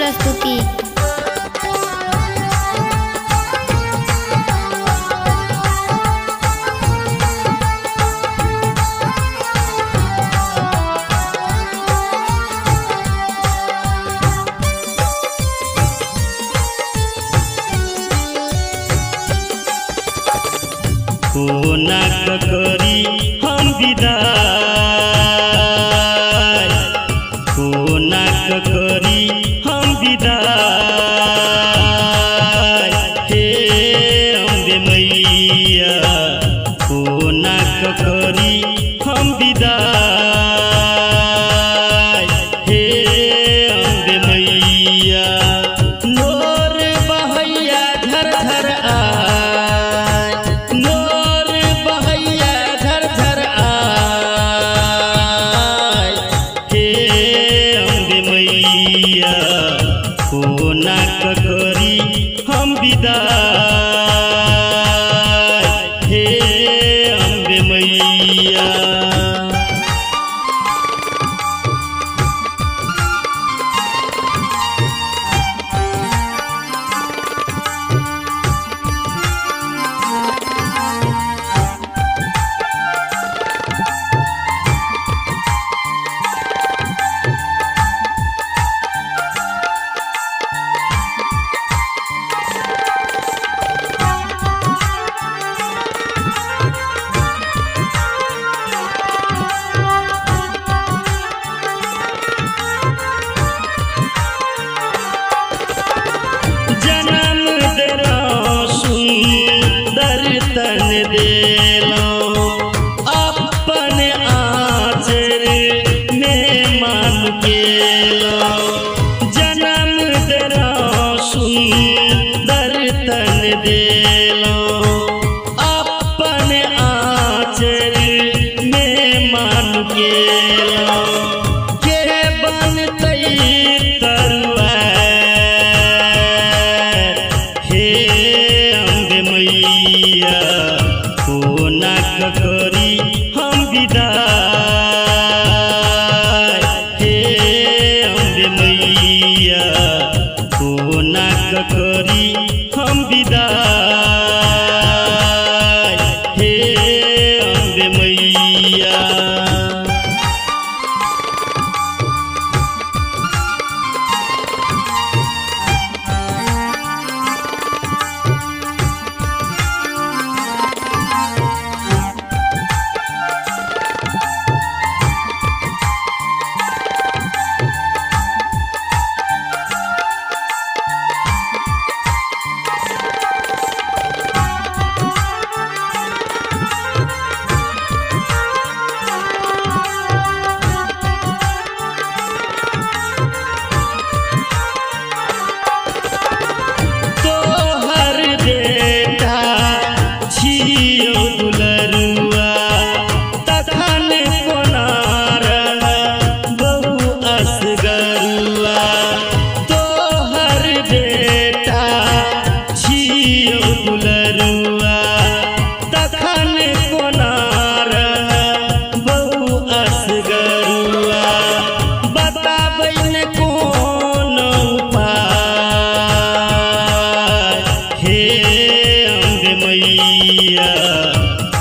प्रस्तुति। कोना करी हम विदाई, कोना करी हम विदाई, हे अम्बे मैया कोना करी हम विदाई, हे अम्बे मैया नोर बहैया झर झर आय, नोर बहैया झर झर आय, हे अम्बे मैया कोना करी हम विदाई, हे अम्बे मैया। तन देलो अपन आचर में मान गेलो, जन्म देलो सुंदर तन देलो अपन आचर में मान गेलो, के बनतै तरुआर, हे अम्बे मैया कोना करी हम विदाई, हे अम्बे मैया कोना करी हम विदाई, हे अम्बे मैया।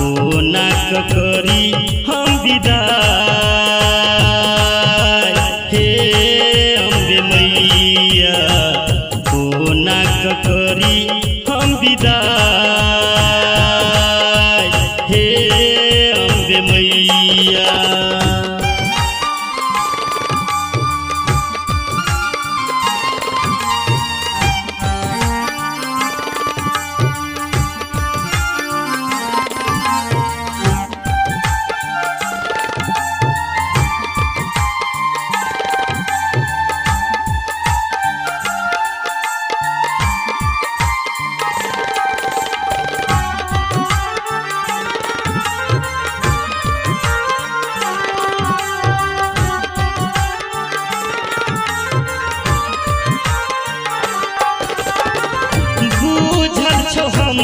कोना करी हम विदाई, हे अम्बे मैया कोना करी हम विदाई, हे अम्बे मैया। हम